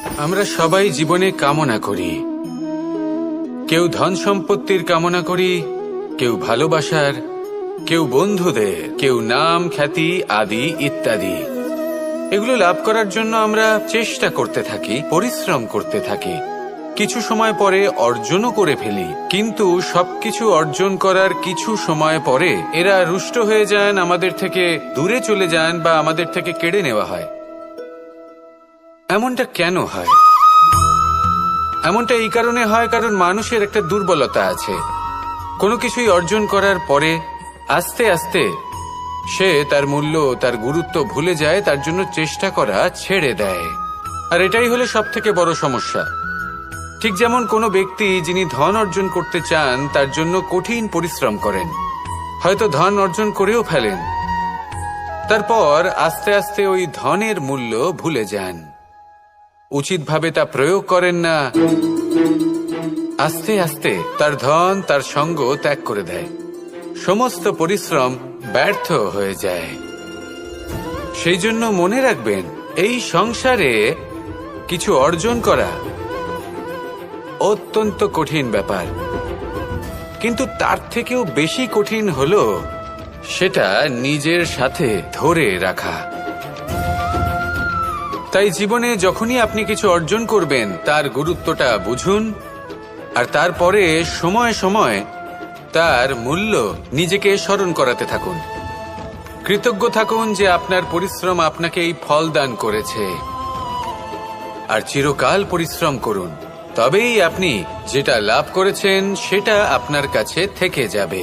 আমরা সবাই জীবনে কামনা করি। কেউ ধন সম্পত্তির কামনা করি, কেউ ভালোবাসার, কেউ বন্ধুদের, কেউ নাম খ্যাতি আদি ইত্যাদি। এগুলো লাভ করার জন্য আমরা চেষ্টা করতে থাকি, পরিশ্রম করতে থাকি, কিছু সময় পরে অর্জনও করে ফেলি। কিন্তু সবকিছু অর্জন করার কিছু সময় পরে এরা রুষ্ট হয়ে যান, আমাদের থেকে দূরে চলে যান বা আমাদের থেকে কেড়ে নেওয়া হয়। এমনটা কেন হয়? এমনটা এই কারণে হয় কারণ মানুষের একটা দুর্বলতা আছে। কোনো কিছুই অর্জন করার পরে আস্তে আস্তে সে তার মূল্য, তার গুরুত্ব ভুলে যায়, তার জন্য চেষ্টা করা ছেড়ে দেয়। আর এটাই হলো সবথেকে বড় সমস্যা। ঠিক যেমন কোনো ব্যক্তি যিনি ধন অর্জন করতে চান তার জন্য কঠিন পরিশ্রম করেন, হয়তো ধন অর্জন করেও ফেলেন, তারপর আস্তে আস্তে ওই ধনের মূল্য ভুলে যান, উচিতভাবে তা প্রয়োগ করেন না, আস্তে আস্তে তার ধন তার সঙ্গ ত্যাগ করে দেয়, সমস্ত পরিশ্রম ব্যর্থ হয়ে যায়। সেই জন্য মনে রাখবেন, এই সংসারে কিছু অর্জন করা অত্যন্ত কঠিন ব্যাপার, কিন্তু তার থেকেও বেশি কঠিন হলো সেটা নিজের সাথে ধরে রাখা। তাই জীবনে যখনই আপনি কিছু অর্জন করবেন তার গুরুত্বটা বুঝুন, আর তারপরে সময় সময় তার মূল্য নিজেকে স্মরণ করাতে থাকুন। কৃতজ্ঞ থাকুন যে আপনার পরিশ্রম আপনাকে এই ফল দান করেছে, আর চিরকাল পরিশ্রম করুন, তবেই আপনি যেটা লাভ করেছেন সেটা আপনার কাছে থেকে যাবে।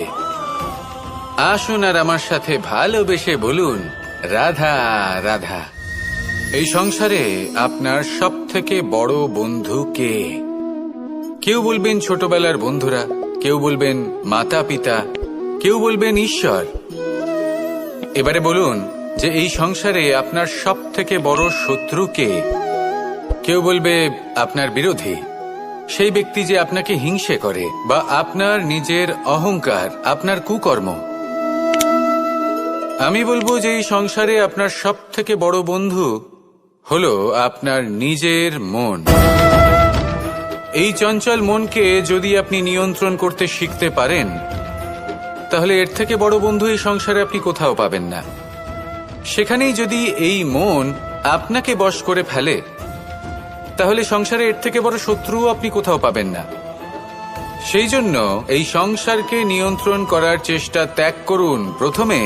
আসুন আর আমার সাথে ভালোবেসে বলুন, রাধা রাধা। এই সংসারে আপনার সবথেকে বড় বন্ধু কে? কেউ বলবেন ছোটবেলার বন্ধুরা, কেউ বলবেন মাতা পিতা, কেউ বলবেন ঈশ্বর। এবারে বলুন যে এই সংসারে আপনার সবথেকে বড় শত্রু কে? কেউ বলবে আপনার বিরোধী, সেই ব্যক্তি যে আপনাকে হিংসে করে, বা আপনার নিজের অহংকার, আপনার কুকর্ম। আমি বলবো যে এই সংসারে আপনার সবথেকে বড় বন্ধু হলো আপনার নিজের মন। এই চঞ্চল মনকে যদি আপনি নিয়ন্ত্রণ করতে শিখতে পারেন, তাহলে এর থেকে বড় বন্ধু এই সংসারে আপনি কোথাও পাবেন না। সেখানেই যদি এই মন আপনাকে বশ করে ফেলে, তাহলে সংসারে এর থেকে বড় শত্রুও আপনি কোথাও পাবেন না। সেই জন্য এই সংসারকে নিয়ন্ত্রণ করার চেষ্টা ত্যাগ করুন। প্রথমে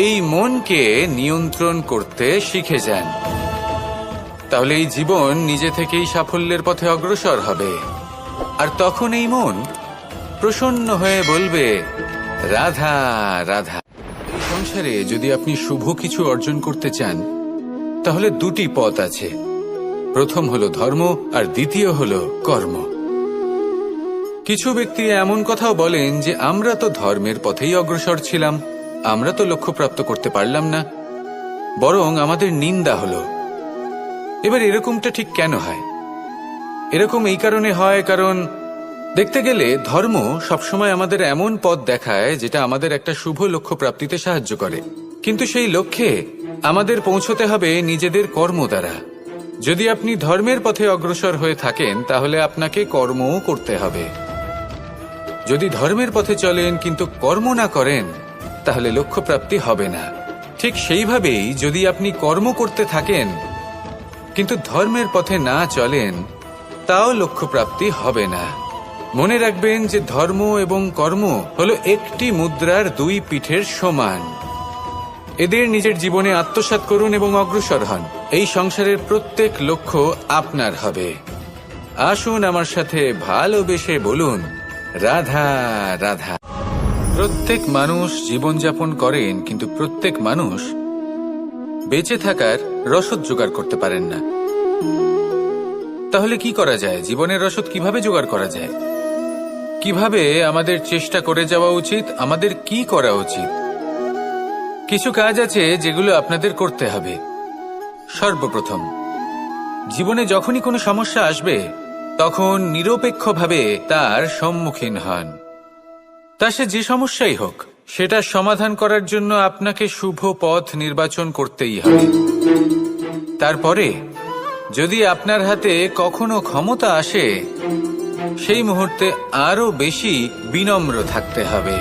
এই মনকে নিয়ন্ত্রণ করতে শিখে যান, তাহলে এই জীবন নিজে থেকেই সাফল্যের পথে অগ্রসর হবে। আর তখন এই মন প্রসন্ন হয়ে বলবে, রাধা রাধা। এই সংসারে যদি আপনি শুভ কিছু অর্জন করতে চান, তাহলে দুটি পথ আছে। প্রথম হলো ধর্ম, আর দ্বিতীয় হলো কর্ম। কিছু ব্যক্তি এমন কথাও বলেন যে আমরা তো ধর্মের পথেই অগ্রসর ছিলাম, আমরা তো লক্ষ্যপ্রাপ্ত করতে পারলাম না, বরং আমাদের নিন্দা হলো। এবার এরকমটা ঠিক কেন হয়? এরকম এই কারণে হয় কারণ দেখতে গেলে ধর্ম সবসময় আমাদের এমন পথ দেখায় যেটা আমাদের একটা শুভ লক্ষ্য প্রাপ্তিতে সাহায্য করে, কিন্তু সেই লক্ষ্যে আমাদের পৌঁছতে হবে নিজেদের কর্ম দ্বারা। যদি আপনি ধর্মের পথে অগ্রসর হয়ে থাকেন, তাহলে আপনাকে কর্মও করতে হবে। যদি ধর্মের পথে চলেন কিন্তু কর্ম না করেন, তাহলে লক্ষ্যপ্রাপ্তি হবে না। ঠিক সেইভাবেই যদি আপনি কর্ম করতে থাকেন কিন্তু ধর্মের পথে না চলেন, তাও লক্ষ্যপ্রাপ্তি হবে না। মনে রাখবেন যে ধর্ম এবং কর্ম হলো একটি মুদ্রার দুই পিঠের সমান। এদের নিজের জীবনে আত্মসাৎ করুন এবং অগ্রসর হন। এই সংসারের প্রত্যেক লক্ষ্য আপনার হবে। আসুন আমার সাথে ভালোবেসে বলুন, রাধা রাধা। প্রত্যেক মানুষ জীবনযাপন করেন, কিন্তু প্রত্যেক মানুষ বেঁচে থাকার রসদ জোগাড় করতে পারেন না। তাহলে কি করা যায়? জীবনের রসদ কিভাবে জোগাড় করা যায়? কিভাবে আমাদের চেষ্টা করে যাওয়া উচিত? আমাদের কি করা উচিত? কিছু কাজ আছে যেগুলো আপনাদের করতে হবে। সর্বপ্রথম, জীবনে যখনই কোনো সমস্যা আসবে, তখন নিরপেক্ষভাবে তার সম্মুখীন হন। তা সে যে সমস্যাই হোক, সেটা সমাধান করার জন্য আপনাকে শুভ পথ নির্বাচন করতেই হবে। তারপরে যদি আপনার হাতে কখনো ক্ষমতা আসে, সেই মুহূর্তে আরো বেশি বিনম্র থাকতে হবে।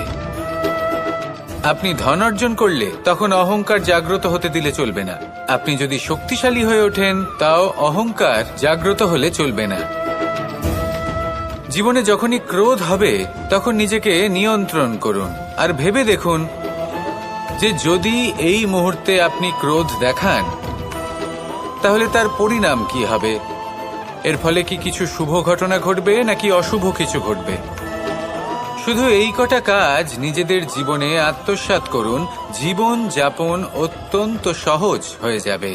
আপনি ধন অর্জন করলে তখন অহংকার জাগ্রত হতে দিলে চলবে না। আপনি যদি শক্তিশালী হয়ে ওঠেন, তাও অহংকার জাগ্রত হলে চলবে না। জীবনে যখনই ক্রোধ হবে তখন নিজেকে নিয়ন্ত্রণ করুন আর ভেবে দেখুন যে যদি এই মুহূর্তে আপনি ক্রোধ দেখান, তাহলে তার পরিণাম কি হবে। এর ফলে কি কিছু শুভ ঘটনা ঘটবে নাকি অশুভ কিছু ঘটবে। শুধু এই কটা কাজ নিজেদের জীবনে আত্মসাৎ করুন, জীবন যাপন অত্যন্ত সহজ হয়ে যাবে।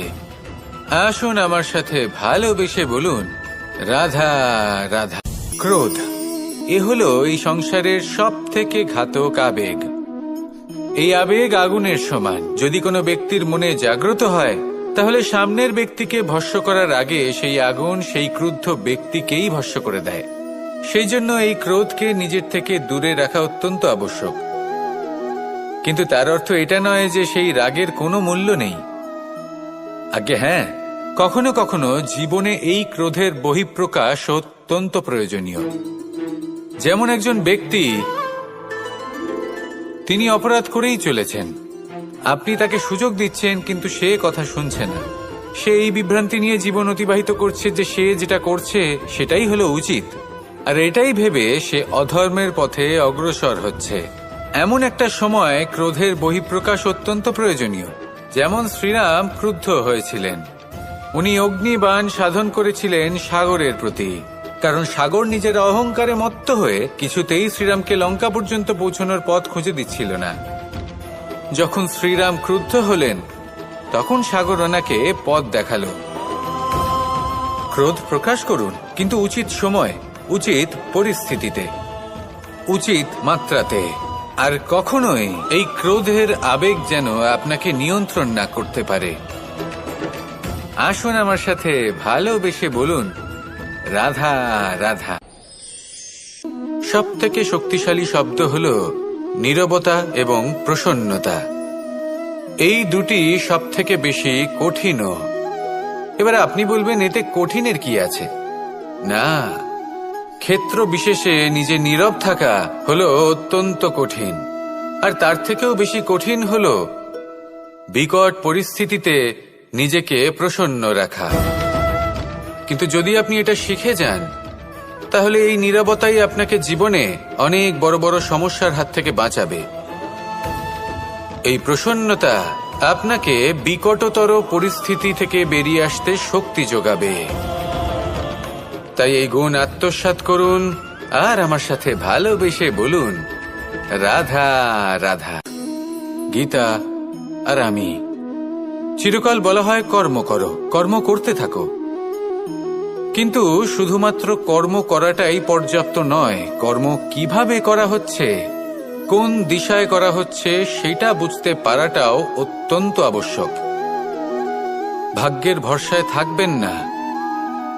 আসুন আমার সাথে ভালোবেসে বলুন, রাধা রাধা। ক্রোধ এ হলো এই সংসারের সব থেকে ঘাতক আবেগ। এই আবেগ আগুনের সমান। যদি কোনো ব্যক্তির মনে জাগ্রত হয়, তাহলে সামনের ব্যক্তিকে ভস্ম করার আগে সেই আগুন সেই ক্রুদ্ধ ব্যক্তিকেই ভস্ম করে দেয়। সেই জন্য এই ক্রোধকে নিজের থেকে দূরে রাখা অত্যন্ত আবশ্যক। কিন্তু তার অর্থ এটা নয় যে সেই রাগের কোনো মূল্য নেই। আগে হ্যাঁ, কখনো কখনো জীবনে এই ক্রোধের বহিঃপ্রকাশ অত্যন্ত প্রয়োজনীয়। যেমন একজন ব্যক্তি, তিনি অপরাধ করেই চলেছেন, আপনি তাকে সুযোগ দিচ্ছেন কিন্তু সে কথা শুনছে না। সে এই বিভ্রান্তি নিয়ে জীবন অতিবাহিত করছে যে সে যেটা করছে সেটাই হলো উচিত, আর এটাই ভেবে সে অধর্মের পথে অগ্রসর হচ্ছে। এমন একটা সময় ক্রোধের বহিঃপ্রকাশ অত্যন্ত প্রয়োজনীয়। যেমন শ্রীরাম ক্রুদ্ধ হয়েছিলেন, উনি অগ্নিবাণ সাধন করেছিলেন সাগরের প্রতি, কারণ সাগর নিজের অহংকারে মত্ত হয়ে কিছুতেই শ্রীরামকে লঙ্কা পর্যন্ত পৌঁছানোর পথ খুঁজে দিচ্ছিল না। যখন শ্রীরাম ক্রুদ্ধ হলেন, তখন সাগর ওনাকে পথ দেখালো। ক্রোধ প্রকাশ করুন, কিন্তু উচিত সময়, উচিত পরিস্থিতিতে, উচিত মাত্রাতে। আর কখনোই এই ক্রোধের আবেগ যেন আপনাকে নিয়ন্ত্রণ না করতে পারে। আসুন আমার সাথে ভালোবেসে বলুন, রাধা রাধা। সব থেকে শক্তিশালী শব্দ হলো নীরবতা এবং প্রসন্নতা। এই দুটি সব থেকে বেশি কঠিনও। এবার আপনি বলবেন, এতে কঠিনের কি আছে? না, ক্ষেত্র বিশেষে নিজে নীরব থাকা হলো অত্যন্ত কঠিন। আর তার থেকেও বেশি কঠিন হলো বিকট পরিস্থিতিতে নিজেকে প্রসন্ন রাখা। কিন্তু যদি আপনি এটা শিখে যান, তাহলে এই নীরবতাই আপনাকে জীবনে অনেক বড় বড় সমস্যার হাত থেকে বাঁচাবে। এই প্রসন্নতা আপনাকে বিকটতর পরিস্থিতি থেকে বেরিয়ে আসতে শক্তি যোগাবে। তাই এই গুণ আত্মসাৎ করুন আর আমার সাথে ভালোবেসে বলুন, রাধা রাধা। গীতা আর আমি চিরকাল বলা হয়, কর্ম করো, কর্ম করতে থাকো। কিন্তু শুধুমাত্র কর্ম করাটাই পর্যাপ্ত নয়। কর্ম কিভাবে করা হচ্ছে, কোন দিশায় করা হচ্ছে, সেটা বুঝতে পারাটাও অত্যন্ত আবশ্যক। ভাগ্যের ভরসায় থাকবেন না।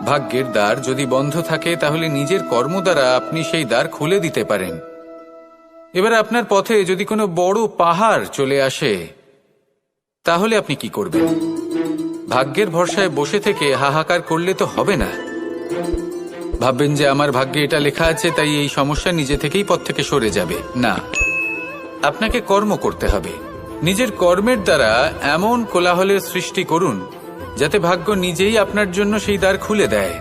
ভাগ্যের দ্বার যদি বন্ধ থাকে, তাহলে নিজের কর্ম দ্বারা আপনি সেই দ্বার খুলে দিতে পারেন। এবার আপনার পথে যদি কোনো বড় পাহাড় চলে আসে, তাহলে আপনি কি করবেন? ভাগ্যের ভরসায় বসে থেকে হাহাকার করলে তো হবে না। ভাববেন যে আমার ভাগ্যে এটা লেখা আছে, তাই এই সমস্যা নিজে থেকেই পথ থেকে সরে যাবে। না, আপনাকে কর্ম করতে হবে। নিজের কর্মের দ্বারা এমন কোলাহলের সৃষ্টি করুন যাতে ভাগ্য নিজেই আপনার জন্য সেই দ্বার খুলে দেয়।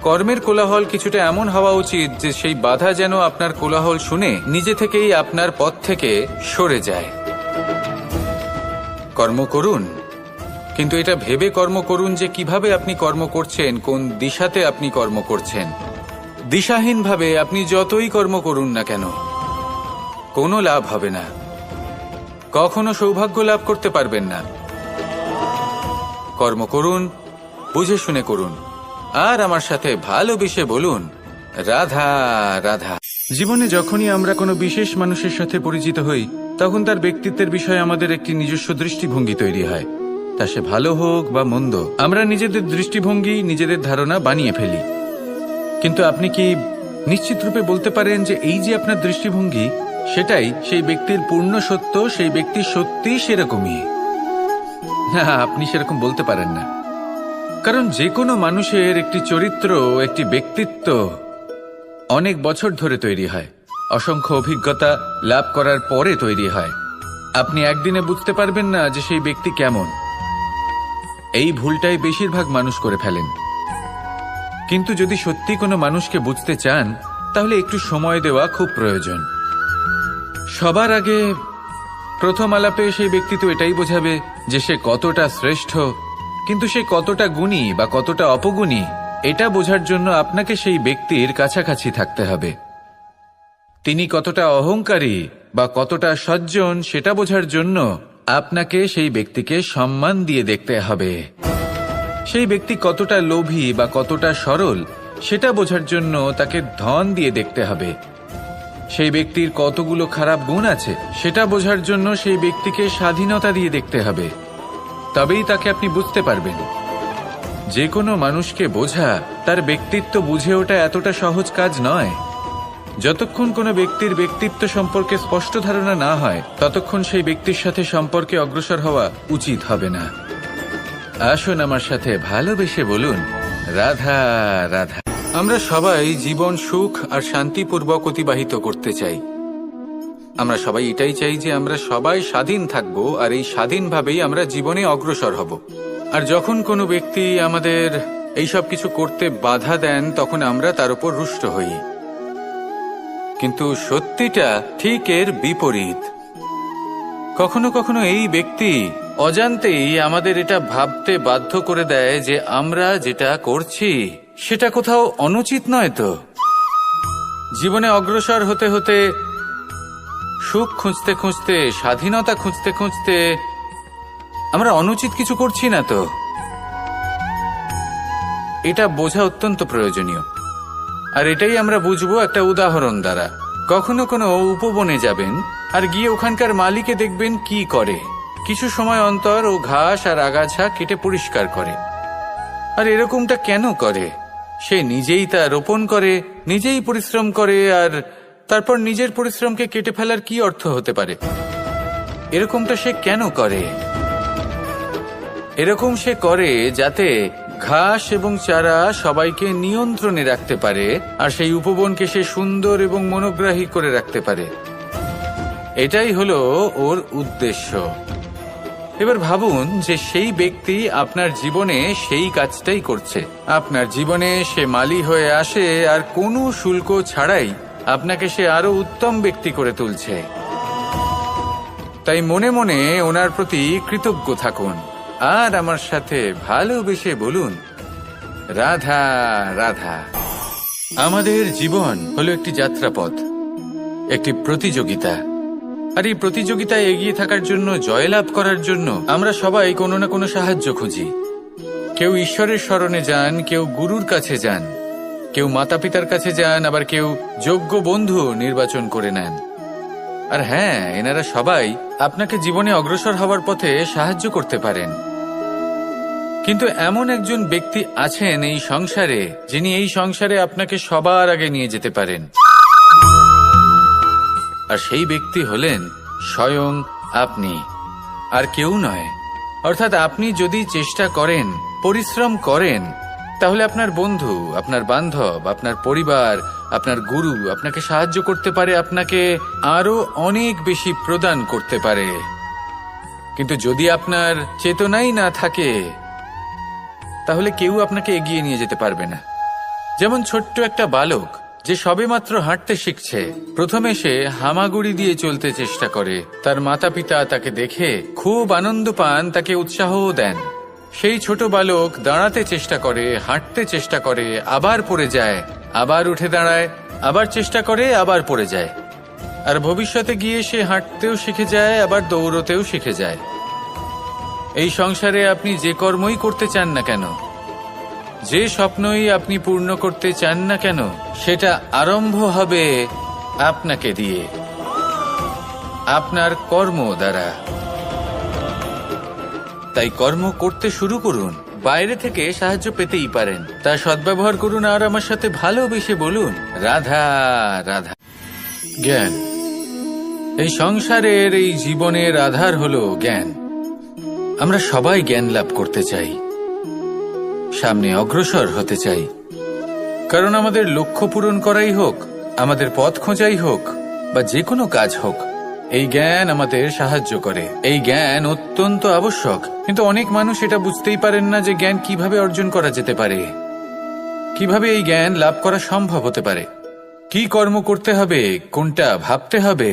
কর্মের কোলাহল কিছুটা এমন হওয়া উচিত যে সেই বাধা যেন আপনার কোলাহল শুনে নিজে থেকেই আপনার পথ থেকে সরে যায়। কর্ম করুন, কিন্তু এটা ভেবে কর্ম করুন যে কিভাবে আপনি কর্ম করছেন, কোন দিশাতে আপনি কর্ম করছেন। দিশাহীনভাবে আপনি যতই কর্ম করুন না কেন, কোনো লাভ হবে না। কখনো সৌভাগ্য লাভ করতে পারবেন না। কর্ম করুন, বুঝে শুনে করুন, আর আমার সাথে ভালোবেসে বলুন, রাধা রাধা। জীবনে যখনই আমরা কোনো বিশেষ মানুষের সাথে পরিচিত হই, তখন তার ব্যক্তিত্বের বিষয়ে আমাদের একটি নিজস্ব দৃষ্টিভঙ্গি তৈরি হয়। তা সে ভালো হোক বা মন্দ, আমরা নিজেদের দৃষ্টিভঙ্গি, নিজেদের ধারণা বানিয়ে ফেলি। কিন্তু আপনি কি নিশ্চিত রূপে বলতে পারেন যে এই যে আপনার দৃষ্টিভঙ্গি, সেটাই সেই ব্যক্তির পূর্ণ সত্য, সেই ব্যক্তি সত্যিই সেরকমই? না, আপনি সেরকম বলতে পারেন না, কারণ যে কোনো মানুষের একটি চরিত্র, একটি ব্যক্তিত্ব অনেক বছর ধরে তৈরি হয়, অসংখ্য অভিজ্ঞতা লাভ করার পরে তৈরি হয়। আপনি একদিনে বুঝতে পারবেন না যে সেই ব্যক্তি কেমন। এই ভুলটাই বেশিরভাগ মানুষ করে ফেলেন। কিন্তু যদি সত্যি কোনো মানুষকে বুঝতে চান, তাহলে একটু সময় দেওয়া খুব প্রয়োজন। সবার আগে প্রথম আলাপে সেই ব্যক্তি তো এটাই বোঝাবে যে সে কতটা শ্রেষ্ঠ, কিন্তু সে কতটা গুণী বা কতটা অপগুণী এটা বোঝার জন্য আপনাকে সেই ব্যক্তির কাছাকাছি থাকতে হবে। তিনি কতটা অহংকারী বা কতটা সজ্জন সেটা বোঝার জন্য আপনাকে সেই ব্যক্তিকে সম্মান দিয়ে দেখতে হবে। সেই ব্যক্তি কতটা লোভী বা কতটা সরল সেটা বোঝার জন্য তাকে ধন দিয়ে দেখতে হবে। সেই ব্যক্তির কতগুলো খারাপ গুণ আছে সেটা বোঝার জন্য সেই ব্যক্তিকে স্বাধীনতা দিয়ে দেখতে হবে। তবেই তাকে আপনি বুঝতে পারবেন। যে কোনো মানুষকে বোঝা, তার ব্যক্তিত্ব বুঝে ওঠা এতটা সহজ কাজ নয়। যতক্ষণ কোনো ব্যক্তির ব্যক্তিত্ব সম্পর্কে স্পষ্ট ধারণা না হয়, ততক্ষণ সেই ব্যক্তির সাথে সম্পর্কে অগ্রসর হওয়া উচিত হবে না। আসুন আমার সাথে ভালোবেসে বলুন, রাধা রাধা। আমরা সবাই জীবন সুখ আর শান্তিপূর্বক অতিবাহিত করতে চাই। আমরা সবাই এটাই চাই যে আমরা সবাই স্বাধীন থাকব, আর এই স্বাধীনভাবেই আমরা জীবনে অগ্রসর হব। আর যখন কোনো ব্যক্তি আমাদের এইসব কিছু করতে বাধা দেন, তখন আমরা তার উপর রুষ্ট হই। কিন্তু সত্যিটা ঠিক এর বিপরীত। কখনো কখনো এই ব্যক্তি অজান্তেই আমাদের এটা ভাবতে বাধ্য করে দেয় যে আমরা যেটা করছি সেটা কোথাও অনুচিত নয় তো। জীবনে অগ্রসর হতে হতে, সুখ খুঁজতে খুঁজতে, স্বাধীনতা খুঁজতে খুঁজতে আমরা অনুচিত কিছু করছি না তো। এটা বোঝা অত্যন্ত প্রয়োজনীয়। আর এটাই আমরা বুঝবো একটা উদাহরণ দ্বারা। কখনো কোনো উপবনে যাবেন আর গিয়ে ওখানকার মালিকে দেখবেন কি করে। কিছু সময় অন্তর ও ঘাস আর আগাছা কেটে পরিষ্কার করে। আর এরকমটা কেন করে? সে নিজেই তা রোপণ করে, নিজেই পরিশ্রম করে, আর তারপর নিজের পরিশ্রমকে কেটে ফেলার কি অর্থ হতে পারে? এরকমটা সে কেন করে? এরকম সে করে যাতে ঘাস এবং চারা সবাইকে নিয়ন্ত্রণে রাখতে পারে, আর সেই উপবনকে সে সুন্দর এবং মনোগ্রাহী করে রাখতে পারে। এটাই হলো ওর উদ্দেশ্য। এবার ভাবুন যে সেই ব্যক্তি আপনার জীবনে সেই কাজটাই করছে। আপনার জীবনে সে মালি হয়ে আসে, আর কোনো শুল্ক ছাড়াই আপনাকে সে আরো উত্তম ব্যক্তি করে তুলছে। তাই মনে মনে ওনার প্রতি কৃতজ্ঞ থাকুন, আর আমার সাথে ভালোবেসে বলুন, রাধা রাধা। আমাদের জীবন হলো একটি যাত্রাপথ, একটি প্রতিযোগিতা। আর এই প্রতিযোগিতায় এগিয়ে থাকার জন্য, জয়লাভ করার জন্য আমরা সবাই কোনো না কোনো সাহায্য খুঁজি। কেউ ঈশ্বরের শরণে যান, কেউ গুরুর কাছে যান, কেউ মাতা পিতার কাছে যান, আবার কেউ যোগ্য বন্ধু নির্বাচন করে নেন। আর হ্যাঁ, এনারা সবাই আপনাকে জীবনে অগ্রসর হওয়ার পথে সাহায্য করতে পারেন। কিন্তু এমন একজন ব্যক্তি আছেন এই সংসারে, যিনি এই সংসারে আপনাকে সবার আগে নিয়ে যেতে পারেন। আর সেই ব্যক্তি হলেন স্বয়ং আপনি, আর কেউ নয়। অর্থাৎ আপনি যদি চেষ্টা করেন, পরিশ্রম করেন, তাহলে আপনার বন্ধু, আপনার বান্ধব, আপনার পরিবার, আপনার গুরু আপনাকে সাহায্য করতে পারে, আপনাকে আরো অনেক বেশি প্রদান করতে পারে। কিন্তু যদি আপনার চেতনাই না থাকে, তাহলে কেউ আপনাকে এগিয়ে নিয়ে যেতে পারবে না। যেমন ছোট্ট একটা বালক যে সবেমাত্র হাঁটতে শিখছে, প্রথমে সে হামাগুড়ি দিয়ে চলতে চেষ্টা করে। তার মাতা পিতা তাকে দেখে খুব আনন্দ পান, তাকে উৎসাহও দেন। সেই ছোট বালক দাঁড়াতে চেষ্টা করে, হাঁটতে চেষ্টা করে, আবার পড়ে যায়, আবার উঠে দাঁড়ায়, আবার চেষ্টা করে, আবার পড়ে যায়। আর ভবিষ্যতে গিয়ে সে হাঁটতেও শিখে যায়, আবার দৌড়তেও শিখে যায়। এই সংসারে আপনি যে কর্মই করতে চান না কেন, যে স্বপ্নই আপনি পূর্ণ করতে চান না কেন, সেটা আরম্ভ হবে আপনাকে দিয়ে, আপনার কর্ম দ্বারা। তাই কর্ম করতে শুরু করুন। বাইরে থেকে সাহায্য পেতেই পারেন, তা সদ্ব্যবহার করুন, আর আমার সাথে ভালোবেসে বলুন, রাধা রাধা। জ্ঞান। এই সংসারের, এই জীবনের আধার হলো জ্ঞান। আমরা সবাই জ্ঞান লাভ করতে চাই, সামনে অগ্রসর হতে চাই, কারণ আমাদের লক্ষ্য পূরণ করাই হোক, আমাদের পথ খোঁজাই হোক, বা যে কোনো কাজ হোক, এই জ্ঞান আমাদের সাহায্য করে। এই জ্ঞান অত্যন্ত আবশ্যক, কিন্তু অনেক মানুষ এটা বুঝতেই পারেন না যে জ্ঞান কিভাবে অর্জন করা যেতে পারে, কিভাবে এই জ্ঞান লাভ করা সম্ভব হতে পারে, কি কর্ম করতে হবে, কোনটা ভাবতে হবে।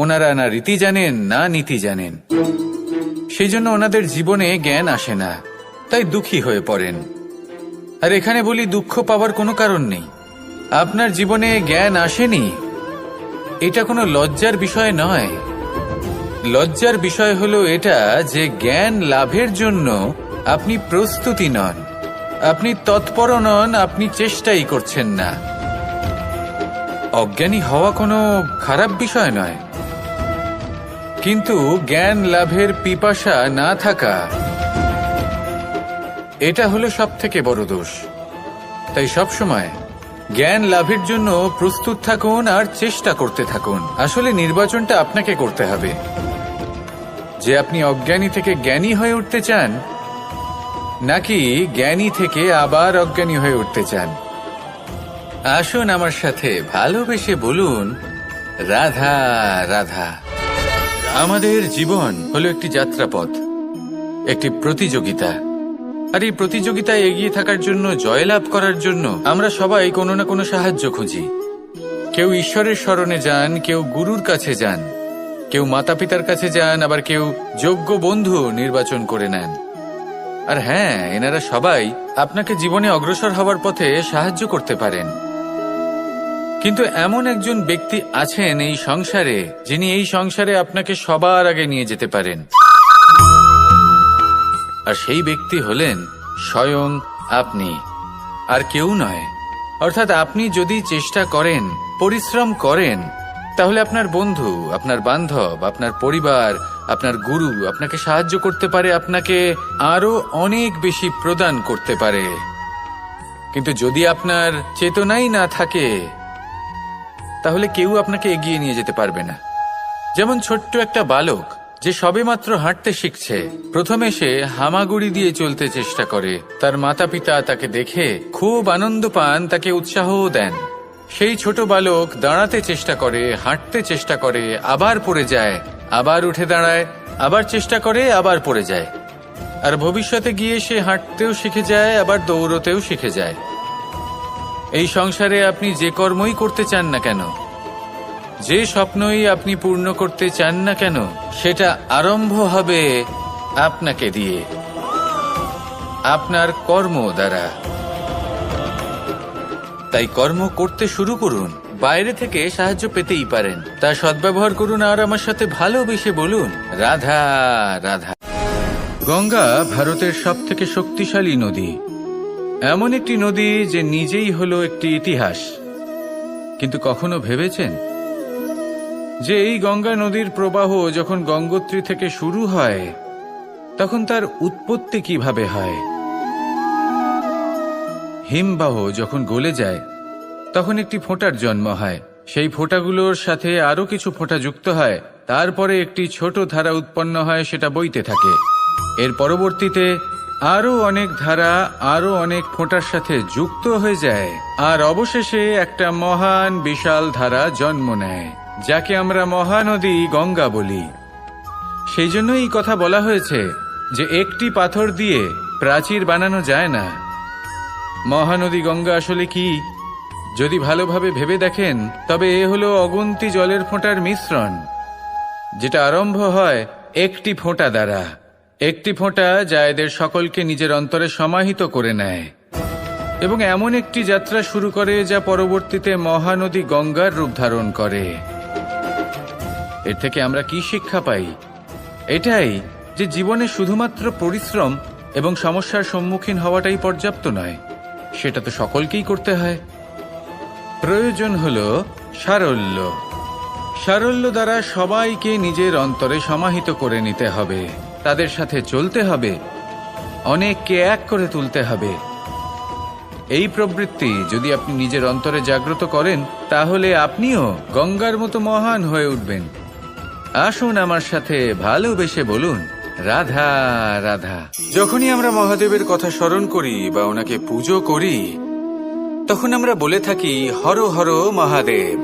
ওনারা না রীতি জানেন না নীতি জানেন, সেই জন্য ওনাদের জীবনে জ্ঞান আসে না, তাই দুঃখী হয়ে পড়েন। আর এখানে বলি, দুঃখ পাওয়ার কোনো কারণ নেই। আপনার জীবনে জ্ঞান আসেনি, এটা কোনো লজ্জার বিষয় নয়। লজ্জার বিষয় হলো এটা যে জ্ঞান লাভের জন্য আপনি প্রস্তুতি নন, আপনি তৎপর নন, আপনি চেষ্টাই করছেন না। অজ্ঞানী হওয়া কোনো খারাপ বিষয় নয়, কিন্তু জ্ঞান লাভের পিপাসা না থাকা, এটা হলো সবথেকে বড় দোষ। তাই সবসময় জ্ঞান লাভের জন্য প্রস্তুত থাকুন আর চেষ্টা করতে থাকুন। আসলে নির্বাচনটা আপনাকে করতে হবে যে আপনি অজ্ঞানী থেকে জ্ঞানী হয়ে উঠতে চান, নাকি জ্ঞানী থেকে আবার অজ্ঞানী হয়ে উঠতে চান। আসুন আমার সাথে ভালোবেসে বলুন, রাধা রাধা। আমাদের জীবন হলো একটি যাত্রাপথ, একটি প্রতিযোগিতা। আর এই প্রতিযোগিতায় এগিয়ে থাকার জন্য, জয়লাভ করার জন্য আমরা সবাই কোনো না কোনো সাহায্য খুঁজি। কেউ ঈশ্বরের শরণে যান, কেউ গুরুর কাছে যান, কেউ মাতা পিতার কাছে যান, আবার কেউ যোগ্য বন্ধু নির্বাচন করে নেন। আর হ্যাঁ, এনারা সবাই আপনাকে জীবনে অগ্রসর হওয়ার পথে সাহায্য করতে পারেন। কিন্তু এমন একজন ব্যক্তি আছেন এই সংসারে, যিনি এই সংসারে আপনাকে সবার আগে নিয়ে যেতে পারেন। আর সেই ব্যক্তি হলেন স্বয়ং আপনি, আর কেউ নয়। অর্থাৎ আপনি যদি চেষ্টা করেন, পরিশ্রম করেন, তাহলে আপনার বন্ধু, আপনার বান্ধব, আপনার পরিবার, আপনার গুরু আপনাকে সাহায্য করতে পারে, আপনাকে আরো অনেক বেশি প্রদান করতে পারে। কিন্তু যদি আপনার চেতনাই না থাকে, তাহলে কেউ আপনাকে এগিয়ে নিয়ে যেতে পারবে না। যেমন ছোট্ট একটা বালক যে সবেমাত্র হাঁটতে শিখছে, প্রথমে সে হামাগুড়ি দিয়ে চলতে চেষ্টা করে। তার মাতা পিতা তাকে দেখে খুব আনন্দ পান, তাকে উৎসাহও দেন। সেই ছোট বালক দাঁড়াতে চেষ্টা করে, হাঁটতে চেষ্টা করে, আবার পড়ে যায়, আবার উঠে দাঁড়ায়, আবার চেষ্টা করে, আবার পড়ে যায়। আর ভবিষ্যতে গিয়ে সে হাঁটতেও শিখে যায়, আবার দৌড়তেও শিখে যায়। এই সংসারে আপনি যে কর্মই করতে চান না কেন, যে স্বপ্নই আপনি পূর্ণ করতে চান না কেন, সেটা আরম্ভ হবে আপনাকে দিয়ে, আপনার কর্ম দ্বারা। তাই কর্ম করতে শুরু করুন। বাইরে থেকে সাহায্য পেতেই পারেন, তা সদ্ব্যবহার করুন। আর আমার সাথে ভালোবেসে বলুন, রাধা রাধা। গঙ্গা ভারতের সবথেকে শক্তিশালী নদী, এমন একটি নদী যে নিজেই হলো একটি ইতিহাস। কিন্তু কখনো ভেবেছেন যে এই গঙ্গা নদীর প্রবাহ যখন গঙ্গোত্রী থেকে শুরু হয়, তখন তার উৎপত্তি কিভাবে হয়? হিমবাহ যখন গলে যায়, তখন একটি ফোঁটার জন্ম হয়। সেই ফোঁটাগুলোর সাথে আরো কিছু ফোঁটা যুক্ত হয়, তারপরে একটি ছোট ধারা উৎপন্ন হয়, সেটা বইতে থাকে। এর পরবর্তীতে আরো অনেক ধারা আরো অনেক ফোঁটার সাথে যুক্ত হয়ে যায়, আর অবশেষে একটা মহান বিশাল ধারা জন্ম নেয়, যাকে আমরা মহানদী গঙ্গা বলি। সেই জন্য এই কথা বলা হয়েছে যে একটি পাথর দিয়ে প্রাচীর বানানো যায় না। মহানদী গঙ্গা আসলে কি, যদি ভালোভাবে ভেবে দেখেন, তবে এ হলো অগুন্তি জলের ফোঁটার মিশ্রণ, যেটা আরম্ভ হয় একটি ফোঁটা দ্বারা। একটি ফোঁটা যা এদের সকলকে নিজের অন্তরে সমাহিত করে নেয় এবং এমন একটি যাত্রা শুরু করে যা পরবর্তীতে মহানদী গঙ্গার রূপ ধারণ করে। এর থেকে আমরা কি শিক্ষা পাই? এটাই যে জীবনে শুধুমাত্র পরিশ্রম এবং সমস্যার সম্মুখীন হওয়াটাই পর্যাপ্ত নয়, সেটা তো সকলকেই করতে হয়। প্রয়োজন হলো সারল্য। সারল্য দ্বারা সবাইকে নিজের অন্তরে সমাহিত করে নিতে হবে, তাদের সাথে চলতে হবে, অনেককে এক করে তুলতে হবে। এই প্রবৃত্তি যদি আপনি নিজের অন্তরে জাগ্রত করেন, তাহলে আপনিও গঙ্গার মতো মহান হয়ে উঠবেন। আসুন আমার সাথে ভালোবেসে বলুন, রাধা রাধা। যখনই আমরা মহাদেবের কথা স্মরণ করি বা ওনাকে পুজো করি, তখন আমরা বলে থাকি হর হর মহাদেব।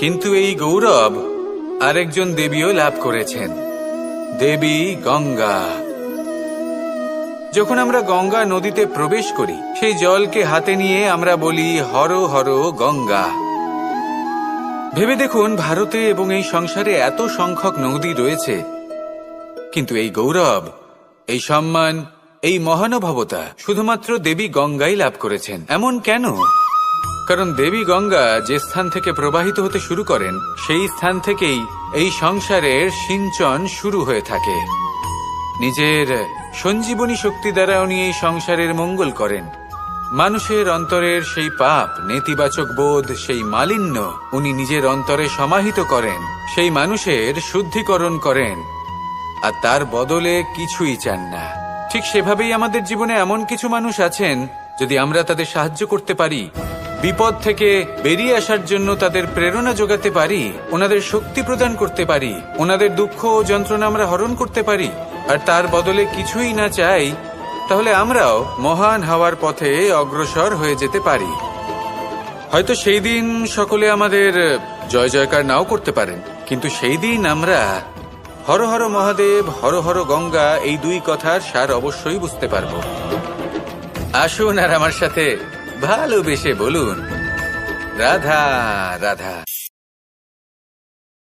কিন্তু এই গৌরব আরেকজন দেবীও লাভ করেছেন, দেবী গঙ্গা। যখন আমরা গঙ্গা নদীতে প্রবেশ করি, সেই জলকে হাতে নিয়ে আমরা বলি হর হর গঙ্গা। ভেবে দেখুন, ভারতে এবং এই সংসারে এত সংখ্যক নদী রয়েছে, কিন্তু এই গৌরব, এই সম্মান, এই মহানুভবতা শুধুমাত্র দেবী গঙ্গাই লাভ করেছেন। এমন কেন? কারণ দেবী গঙ্গা যে স্থান থেকে প্রবাহিত হতে শুরু করেন, সেই স্থান থেকেই এই সংসারের সিঞ্চন শুরু হয়ে থাকে। নিজের সঞ্জীবনী শক্তি দ্বারা উনি এই সংসারের মঙ্গল করেন। মানুষের অন্তরের সেই পাপ, নেতিবাচক বোধ, সেই মালিন্য উনি নিজের অন্তরে সমাহিত করেন, সেই মানুষের শুদ্ধিকরণ করেন, আর তার বদলে কিছুই চান না। ঠিক সেভাবেই আমাদের জীবনে এমন কিছু মানুষ আছেন, যদি আমরা তাদের সাহায্য করতে পারি, বিপদ থেকে বেরিয়ে আসার জন্য তাদের প্রেরণা যোগাতে পারি, ওনাদের শক্তি প্রদান করতে পারি, ওনাদের দুঃখ ও যন্ত্রণা আমরা হরণ করতে পারি, আর তার বদলে কিছুই না চাই, তাহলে আমরাও মহান হওয়ার পথে অগ্রসর হয়ে যেতে পারি। হয়তো সেই দিন সকলে আমাদের জয় জয়কার নাও করতে পারেন, কিন্তু সেই দিন আমরা হর হর মহাদেব, হর হর গঙ্গা এই দুই কথার সার অবশ্যই বুঝতে পারব। আসুন আর আমার সাথে ভালোবেসে বলুন রাধা রাধা।